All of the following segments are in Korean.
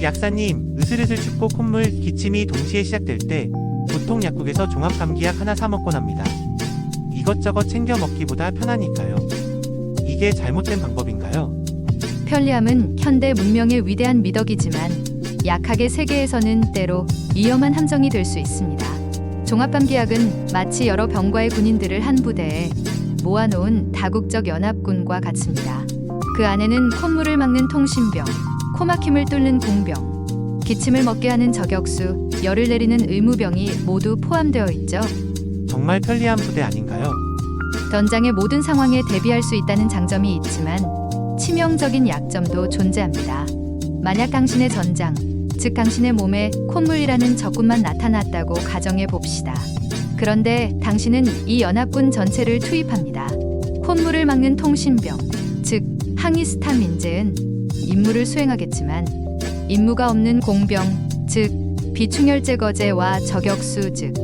약사님, 으슬으슬 춥고 콧물, 기침이 동시에 시작될 때 보통 약국에서 종합감기약 하나 사 먹곤 합니다. 이것저것 챙겨 먹기보다 편하니까요. 이게 잘못된 방법인가요? 편리함은 현대 문명의 위대한 미덕이지만 약학의 세계에서는 때로 위험한 함정이 될 수 있습니다. 종합감기약은 마치 여러 병과의 군인들을 한 부대에 모아놓은 다국적 연합군과 같습니다. 그 안에는 콧물을 막는 통신병, 코막힘을 뚫는 공병, 기침을 먹게 하는 저격수, 열을 내리는 의무병이 모두 포함되어 있죠. 정말 편리한 부대 아닌가요? 전장의 모든 상황에 대비할 수 있다는 장점이 있지만 치명적인 약점도 존재합니다. 만약 당신의 전장, 즉 당신의 몸에 콧물이라는 적군만 나타났다고 가정해 봅시다. 그런데 당신은 이 연합군 전체를 투입합니다. 콧물을 막는 통신병, 즉 항히스타민제는 임무를 수행하겠지만 임무가 없는 공병, 즉 비충혈제거제와 저격수, 즉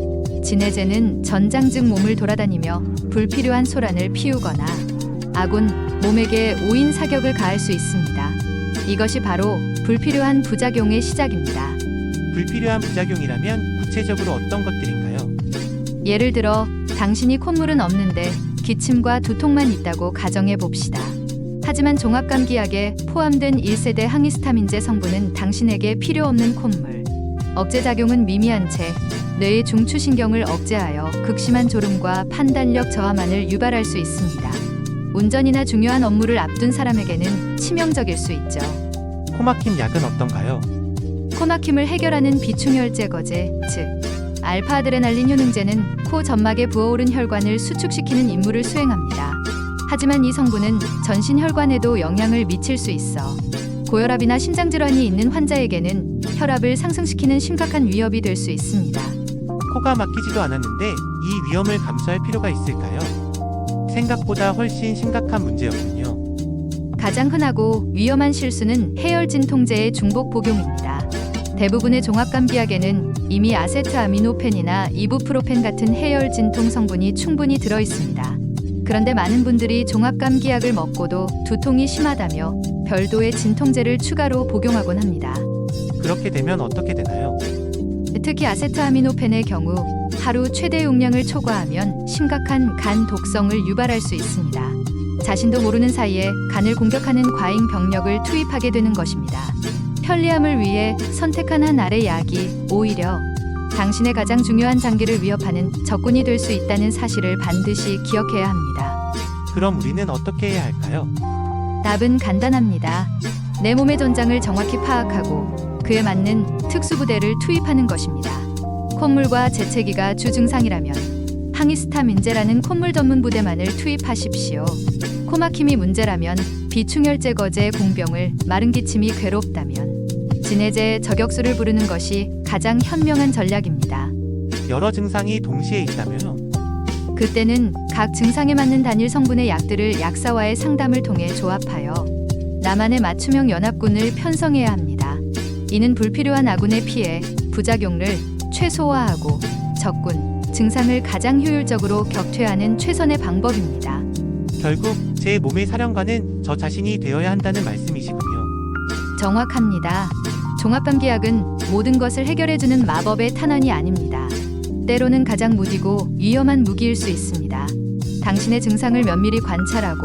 진해제는 전장 즉 몸을 돌아다니며 불필요한 소란을 피우거나 아군 몸에게 오인 사격을 가할 수 있습니다. 이것이 바로 불필요한 부작용의 시작입니다. 불필요한 부작용이라면 구체적으로 어떤 것들인가요? 예를 들어 당신이 콧물은 없는데 기침과 두통만 있다고 가정해 봅시다. 하지만 종합감기약에 포함된 1세대 항히스타민제 성분은 당신에게 필요 없는 콧물, 억제작용은 미미한 채 뇌의 중추신경을 억제하여 극심한 졸음과 판단력 저하만을 유발할 수 있습니다. 운전이나 중요한 업무를 앞둔 사람에게는 치명적일 수 있죠. 코막힘 약은 어떤가요? 코막힘을 해결하는 비충혈제거제, 즉 알파아드레날린 효능제는 코 점막에 부어오른 혈관을 수축시키는 임무를 수행합니다. 하지만 이 성분은 전신 혈관에도 영향을 미칠 수 있어 고혈압이나 심장질환이 있는 환자에게는 혈압을 상승시키는 심각한 위협이 될 수 있습니다. 코가 막히지도 않았는데 이 위험을 감수할 필요가 있을까요? 생각보다 훨씬 심각한 문제였군요. 가장 흔하고 위험한 실수는 해열진통제의 중복 복용입니다. 대부분의 종합감기약에는 이미 아세트아미노펜이나 이부프로펜 같은 해열진통 성분이 충분히 들어 있습니다. 그런데 많은 분들이 종합감기약을 먹고도 두통이 심하다며 별도의 진통제를 추가로 복용하곤 합니다. 그렇게 되면 어떻게 되나요? 특히 아세트아미노펜의 경우 하루 최대 용량을 초과하면 심각한 간 독성을 유발할 수 있습니다. 자신도 모르는 사이에 간을 공격하는 과잉 병력을 투입하게 되는 것입니다. 편리함을 위해 선택한 한 알의 약이 오히려 당신의 가장 중요한 장기를 위협하는 적군이 될 수 있다는 사실을 반드시 기억해야 합니다. 그럼 우리는 어떻게 해야 할까요? 답은 간단합니다. 내 몸의 전장을 정확히 파악하고 그에 맞는 특수부대를 투입하는 것입니다. 콧물과 재채기가 주증상이라면 항히스타민제라는 콧물 전문 부대만을 투입하십시오. 코막힘이 문제라면 비충혈제거제 공병을, 마른 기침이 괴롭다면 진해제 저격수를 부르는 것이 가장 현명한 전략입니다. 여러 증상이 동시에 있다면요? 그때는 각 증상에 맞는 단일 성분의 약들을 약사와의 상담을 통해 조합하여 나만의 맞춤형 연합군을 편성해야 합니다. 이는 불필요한 아군의 피해, 부작용을 최소화하고 적군, 증상을 가장 효율적으로 격퇴하는 최선의 방법입니다. 결국 제 몸의 사령관은 저 자신이 되어야 한다는 말씀이시군요. 정확합니다. 종합감기약은 모든 것을 해결해주는 마법의 탄환이 아닙니다. 때로는 가장 무디고 위험한 무기일 수 있습니다. 당신의 증상을 면밀히 관찰하고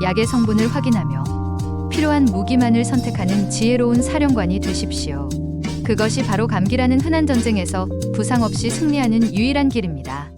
약의 성분을 확인하며 필요한 무기만을 선택하는 지혜로운 사령관이 되십시오. 그것이 바로 감기라는 흔한 전쟁에서 부상 없이 승리하는 유일한 길입니다.